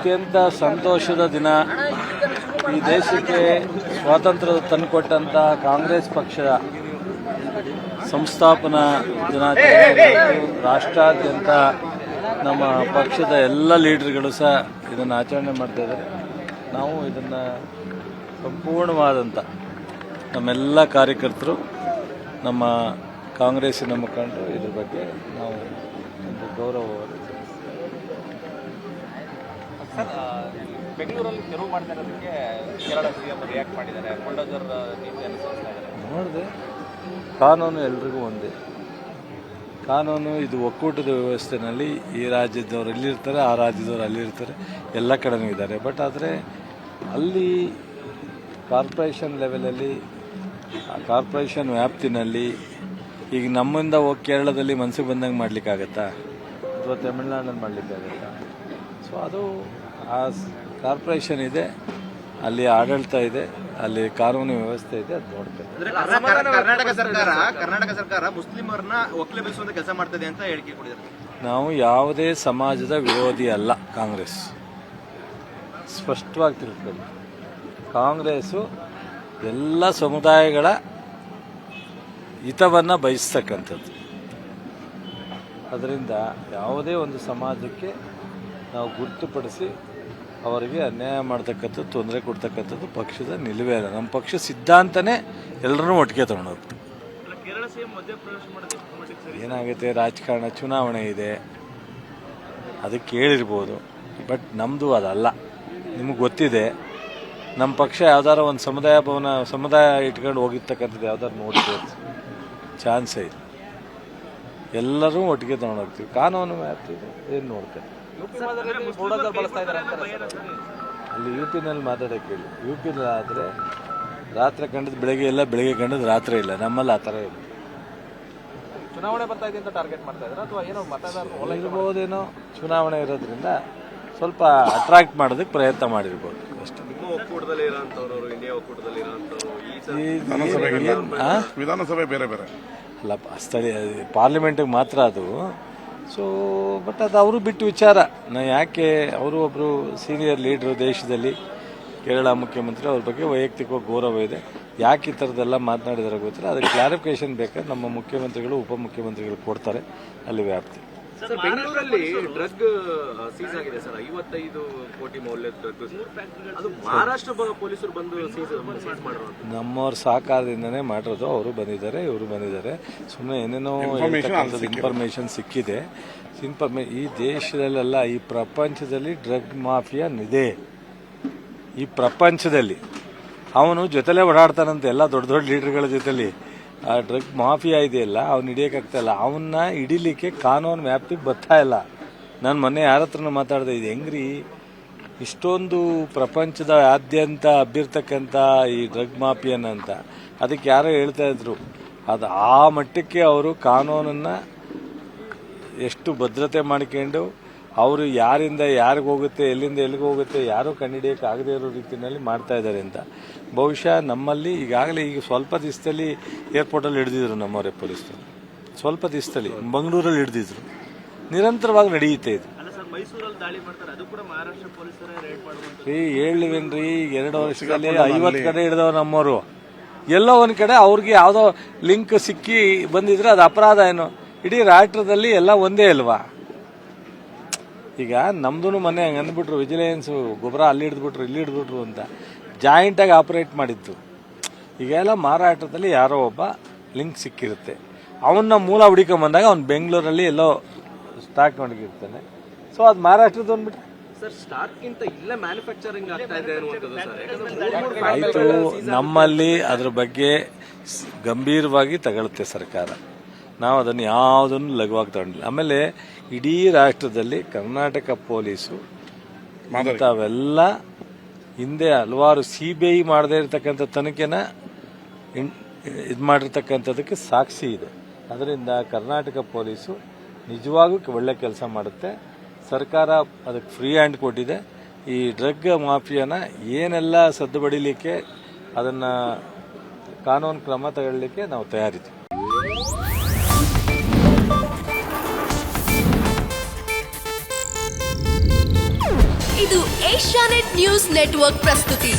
ಅತ್ಯಂತ ಸಂತೋಷದ ದಿನ. ಈ ದೇಶಕ್ಕೆ ಸ್ವಾತಂತ್ರ್ಯ ತಂದುಕೊಟ್ಟಂಥ ಕಾಂಗ್ರೆಸ್ ಪಕ್ಷದ ಸಂಸ್ಥಾಪನಾ ದಿನಾಚರಣೆ ರಾಷ್ಟ್ರಾದ್ಯಂತ ನಮ್ಮ ಪಕ್ಷದ ಎಲ್ಲ ಲೀಡರ್ಗಳು ಸಹ ಇದನ್ನು ಆಚರಣೆ ಮಾಡ್ತಾ ಇದ್ದಾರೆ. ನಾವು ಇದನ್ನು ಸಂಪೂರ್ಣವಾದಂಥ ನಮ್ಮೆಲ್ಲ ಕಾರ್ಯಕರ್ತರು, ನಮ್ಮ ಕಾಂಗ್ರೆಸ್ಸಿನ ಮುಖಂಡರು ಇದ್ರ ಬಗ್ಗೆ ನಾವು ಒಂದು ಗೌರವವನ್ನು ಬೆಂಗಳೂರಲ್ಲಿ ತೆರವು ಮಾಡ್ತಾ ಇರೋದಕ್ಕೆ ಕೇರಳ ಸಿಎಂ ರಿಯಾಕ್ಟ್ ಮಾಡಿದ್ದಾರೆ. ಬುಲ್ಡೋಜರ್ ನೀತಿ ಅನುಸರಿಸ್ತಾ ಇದ್ದಾರೆ. ನೋಡಿದೆ, ಕಾನೂನು ಎಲ್ರಿಗೂ ಒಂದೇ ಕಾನೂನು. ಇದು ಒಕ್ಕೂಟದ ವ್ಯವಸ್ಥೆಯಲ್ಲಿ ಈ ರಾಜ್ಯದವರು ಇಲ್ಲಿರ್ತಾರೆ, ಆ ರಾಜ್ಯದವರು ಅಲ್ಲಿರ್ತಾರೆ, ಎಲ್ಲ ಕಡೆನೂ ಇದ್ದಾರೆ. ಬಟ್ ಆದರೆ ಅಲ್ಲಿ ಕಾರ್ಪೊರೇಷನ್ ಲೆವೆಲಲ್ಲಿ, ಆ ಕಾರ್ಪೊರೇಷನ್ ವ್ಯಾಪ್ತಿನಲ್ಲಿ ಈಗ ನಮ್ಮಿಂದ ಹೋಗಿ ಕೇರಳದಲ್ಲಿ ಮನಸ್ಸಿಗೆ ಬಂದಂಗೆ ಮಾಡಲಿಕ್ಕಾಗತ್ತಾ, ಅಥವಾ ತಮಿಳ್ನಾಡಲ್ಲಿ ಮಾಡಲಿಕ್ಕಾಗತ್ತಾ? ಸೊ ಅದು ಆ ಕಾರ್ಪೊರೇಷನ್ ಇದೆ, ಅಲ್ಲಿ ಆಡಳಿತ ಇದೆ, ಅಲ್ಲಿ ಕಾನೂನು ವ್ಯವಸ್ಥೆ ಇದೆ, ಅದು ನೋಡ್ತಾರೆ. ಕರ್ನಾಟಕ ಸರ್ಕಾರ ಮುಸ್ಲಿಮರನ್ನ ಒಕ್ಕಲೆಬ್ಬಿಸುವಂತ ಕೆಲಸ ಮಾಡ್ತದೆ ಅಂತ ಹೇಳಿಕೆ ಕೊಟ್ಟಿದ್ದಾರೆ. ನಾವು ಯಾವುದೇ ಸಮಾಜದ ವಿರೋಧಿ ಅಲ್ಲ. ಕಾಂಗ್ರೆಸ್ ಸ್ಪಷ್ಟವಾಗಿ ತಿಳ್ಕೊಳ್ಳಿ, ಕಾಂಗ್ರೆಸ್ಸು ಎಲ್ಲ ಸಮುದಾಯಗಳ ಹಿತವನ್ನು ಬಯಸ್ತಕ್ಕಂಥದ್ದು. ಅದರಿಂದ ಯಾವುದೇ ಒಂದು ಸಮಾಜಕ್ಕೆ ನಾವು ಗುರುತುಪಡಿಸಿ ಅವರಿಗೆ ಅನ್ಯಾಯ ಮಾಡ್ತಕ್ಕಂಥದ್ದು, ತೊಂದರೆ ಕೊಡ್ತಕ್ಕಂಥದ್ದು ಪಕ್ಷದ ನಿಲುವೇ ಅಲ್ಲ. ನಮ್ಮ ಪಕ್ಷ ಸಿದ್ಧಾಂತನೇ ಎಲ್ಲರನ್ನೂ ಒಟ್ಟಿಗೆ ತಗೊಂಡೋಗ್ತು. ಏನಾಗುತ್ತೆ, ರಾಜಕಾರಣ, ಚುನಾವಣೆ ಇದೆ, ಅದಕ್ಕೆ ಕೇಳಿರ್ಬೋದು. ಬಟ್ ನಮ್ಮದು ಅದಲ್ಲ. ನಿಮಗೆ ಗೊತ್ತಿದೆ, ನಮ್ಮ ಪಕ್ಷ ಯಾವ್ದಾರ ಒಂದು ಸಮುದಾಯ ಇಟ್ಕೊಂಡು ಹೋಗಿರ್ತಕ್ಕಂಥದ್ದು ಯಾವ್ದಾರು ನೋಡ್ಬೋದು, ಚಾನ್ಸೇ ಇದೆ. ಎಲ್ಲರೂ ಒಟ್ಟಿಗೆ ತಗೊಂಡೋಗ್ತೀವಿ. ಕಾನೂನು ವ್ಯಾಪ್ತಿ ಏನು ನೋಡ್ತಾರೆ. ಅಲ್ಲಿ ಯು ಪಿನಲ್ಲಿ ಮಾತಾಡೋಕೆ ಹೇಳಿ. ಯು ಪಿನಲ್ಲಿ ಆದರೆ ರಾತ್ರಿ ಕಂಡದ್ದು ಬೆಳಗ್ಗೆ ಇಲ್ಲ, ಬೆಳಗ್ಗೆ ಕಂಡದ್ದು ರಾತ್ರಿ ಇಲ್ಲ. ನಮ್ಮಲ್ಲಿ ಆ ಥರ ಇಲ್ಲ. ಚುನಾವಣೆ ಬರ್ತಾ ಇದೆ ಅಂತ ಟಾರ್ಗೆಟ್ ಮಾಡ್ತಾ ಇದ್ದಾರೆ ಅಥವಾ ಏನೋ ಮತದಾರರು ಇರ್ಬೋದೇನೋ. ಚುನಾವಣೆ ಇರೋದ್ರಿಂದ ಸ್ವಲ್ಪ ಅಟ್ರಾಕ್ಟ್ ಮಾಡೋದಕ್ಕೆ ಪ್ರಯತ್ನ ಮಾಡಿರ್ಬೋದು ಅಷ್ಟೇ. ವಿಧಾನಸಭೆ ಬೇರೆ ಬೇರೆ ಅಲ್ಲ, ಸ್ಥಳೀಯ ಪಾರ್ಲಿಮೆಂಟಿಗೆ ಮಾತ್ರ ಅದು. ಸೊ ಬಟ್ ಅದು ಅವರು ಬಿಟ್ಟು ವಿಚಾರ. ಯಾಕೆ, ಅವರು ಒಬ್ಬರು ಸೀನಿಯರ್ ಲೀಡ್ರು ದೇಶದಲ್ಲಿ, ಕೇರಳ ಮುಖ್ಯಮಂತ್ರಿ, ಅವ್ರ ಬಗ್ಗೆ ವೈಯಕ್ತಿಕವಾಗಿ ಗೌರವ ಇದೆ. ಯಾಕೆ ಈ ಥರದ್ದೆಲ್ಲ ಮಾತನಾಡಿದಾರೆ ಗೊತ್ತಿಲ್ಲ. ಅದಕ್ಕೆ ಕ್ಲಾರಿಫಿಕೇಶನ್ ಬೇಕಾದ್ರೆ ನಮ್ಮ ಮುಖ್ಯಮಂತ್ರಿಗಳು, ಉಪಮುಖ್ಯಮಂತ್ರಿಗಳು ಕೊಡ್ತಾರೆ. ಅಲ್ಲಿ ವ್ಯಾಪ್ತಿ. ಬೆಂಗಳೂರಲ್ಲಿ ಡ್ರಗ್ ಸೀಸ್ ಆಗಿದೆ ಸರ್, 55 ಕೋಟಿ ಮೌಲ್ಯದ ಡ್ರಗ್. ಅದು ಮಹಾರಾಷ್ಟ್ರ ಪೊಲೀಸರು ಬಂದು ಸೀಸ್ ಮಾಡಿರೋದು. ನಮ್ಮವ್ರ ಸಹಕಾರದಿಂದನೇ ಮಾಡಿರೋದು. ಅವರು ಬಂದಿದ್ದಾರೆ, ಇವರು ಬಂದಿದ್ದಾರೆ. ಸುಮ್ಮನೆ ಏನೇನೋ ಇನ್ಫಾರ್ಮೇಶನ್ ಸಿಕ್ಕಿದೆ. ಈ ದೇಶದಲ್ಲೆಲ್ಲ, ಈ ಪ್ರಪಂಚದಲ್ಲಿ ಡ್ರಗ್ ಮಾಫಿಯಾ ಇದೆ. ಈ ಪ್ರಪಂಚದಲ್ಲಿ ಅವನು ಜೊತೆಲೇ ಓಡಾಡ್ತಾನಂತೆ, ಎಲ್ಲ ದೊಡ್ಡ ದೊಡ್ಡ ಲೀಡರ್ಗಳ ಜೊತೆಲಿ. ಆ ಡ್ರಗ್ ಮಾಫಿಯಾ ಇದೆಯಲ್ಲ, ಅವ್ನು ಹಿಡಿಯೋಕ್ಕಾಗ್ತಾ ಇಲ್ಲ. ಅವನ್ನ ಹಿಡಿಲಿಕ್ಕೆ ಕಾನೂನು ವ್ಯಾಪ್ತಿಗೆ ಬರ್ತಾ ಇಲ್ಲ. ನಾನು ಮೊನ್ನೆ ಯಾರ ಹತ್ರನೂ ಮಾತಾಡಿದೆ, ಇದು ಹೆಂಗ್ರಿ ಇಷ್ಟೊಂದು ಪ್ರಪಂಚದ ಆದ್ಯಂತ ಹಬ್ಬಿರ್ತಕ್ಕಂಥ ಈ ಡ್ರಗ್ ಮಾಫಿಯಾನ ಅಂತ. ಅದಕ್ಕೆ ಯಾರೋ ಹೇಳ್ತಾ ಇದ್ರು, ಅದು ಆ ಮಟ್ಟಕ್ಕೆ ಅವರು ಕಾನೂನನ್ನು ಎಷ್ಟು ಭದ್ರತೆ ಮಾಡ್ಕೊಂಡು, ಅವರು ಯಾರಿಂದ ಯಾರಿಗೆ ಹೋಗುತ್ತೆ, ಎಲ್ಲಿಂದ ಎಲ್ಲಿಗೆ ಹೋಗುತ್ತೆ, ಯಾರೂ ಕಂಡುಹಿಡಿಯೋಕೆ ಆಗದೇ ಇರೋ ರೀತಿಯಲ್ಲಿ ಮಾಡ್ತಾ ಇದ್ದಾರೆ ಅಂತ. ಬಹುಶಃ ನಮ್ಮಲ್ಲಿ ಈಗಾಗಲೇ ಈಗ ಸ್ವಲ್ಪ ದಿವಸದಲ್ಲಿ ಏರ್ಪೋರ್ಟಲ್ಲಿ ಹಿಡಿದಿದ್ರು ನಮ್ಮವರೇ ಪೊಲೀಸರು. ಸ್ವಲ್ಪ ದಿವಸದಲ್ಲಿ ಬೆಂಗಳೂರಲ್ಲಿ ಹಿಡಿದಿದ್ರು. ನಿರಂತರವಾಗಿ ನಡೆಯುತ್ತೆ ಇದು. ಹೇಳಿವೇನ್ರಿ, 2 ವರ್ಷದಲ್ಲಿ 50 ಕಡೆ ಹಿಡಿದವರು ನಮ್ಮವರು. ಎಲ್ಲೋ ಒಂದು ಕಡೆ ಅವ್ರಿಗೆ ಯಾವುದೋ ಲಿಂಕ್ ಸಿಕ್ಕಿ ಬಂದಿದ್ರೆ ಅದು ಅಪರಾಧ ಏನು? ಇಡೀ ರಾಷ್ಟ್ರದಲ್ಲಿ ಎಲ್ಲ ಒಂದೇ ಅಲ್ವಾ? ಈಗ ನಮ್ದು ಮೊನ್ನೆ ಹಂಗೆ ಅಂದ್ಬಿಟ್ರು, ವಿಜಿಲೆನ್ಸು ಗೊಬ್ಬರ ಅಲ್ಲಿ ಹಿಡಿದ್ಬಿಟ್ರು, ಇಲ್ಲಿ ಹಿಡಿದ್ಬಿಟ್ರು ಅಂತ. ಜಾಯಿಂಟಾಗಿ ಆಪರೇಟ್ ಮಾಡಿದ್ದು. ಈಗೆಲ್ಲ ಮಾರಾಟದಲ್ಲಿ ಯಾರೋ ಒಬ್ಬ ಲಿಂಕ್ ಸಿಕ್ಕಿರುತ್ತೆ, ಅವನ್ನ ಮೂಲ ಹುಡುಕೊಂಬಂದಾಗ ಅವ್ನು ಬೆಂಗಳೂರಲ್ಲಿ ಎಲ್ಲೋ ಸ್ಟಾಕ್ ಮಾಡಿರ್ತಾನೆ. ಸೊ ಅದು ಮಹಾರಾಷ್ಟ್ರದ ಅಂದ್ಬಿಟ್ರೆ ಆಯಿತು. ನಮ್ಮಲ್ಲಿ ಅದ್ರ ಬಗ್ಗೆ ಗಂಭೀರವಾಗಿ ತಗೊಳುತ್ತೆ ಸರ್ಕಾರ. ನಾವು ಅದನ್ನು ಯಾವುದನ್ನು ಲಘುವಾಗಿ ತಗೊಂಡಿಲ್ಲ. ಆಮೇಲೆ ಇಡೀ ರಾಷ್ಟ್ರದಲ್ಲಿ ಕರ್ನಾಟಕ ಪೊಲೀಸು ಇಂಥವೆಲ್ಲ ಹಿಂದೆ ಹಲವಾರು CBI ಮಾಡದೇ ಇರತಕ್ಕಂಥ ತನಿಖೆನ ಇದು ಮಾಡಿರ್ತಕ್ಕಂಥದಕ್ಕೆ ಸಾಕ್ಷಿ ಇದೆ. ಅದರಿಂದ ಕರ್ನಾಟಕ ಪೊಲೀಸು ನಿಜವಾಗೂ ಒಳ್ಳೆ ಕೆಲಸ ಮಾಡುತ್ತೆ. ಸರ್ಕಾರ ಅದಕ್ಕೆ ಫ್ರೀ ಹ್ಯಾಂಡ್ ಕೊಟ್ಟಿದೆ. ಈ ಡ್ರಗ್ ಮಾಫಿಯಾನ ಏನೆಲ್ಲ ಸದ್ದು ಬಡಿಲಿಕ್ಕೆ, ಅದನ್ನು ಕಾನೂನು ಕ್ರಮ ತಗೊಳ್ಳಿಕ್ಕೆ ನಾವು ತಯಾರಿದ್ದೀವಿ. ಇದು ಏಷ್ಯಾನೆಟ್ ನ್ಯೂಸ್ ನೆಟ್ವರ್ಕ್ ಪ್ರಸ್ತುತಿ.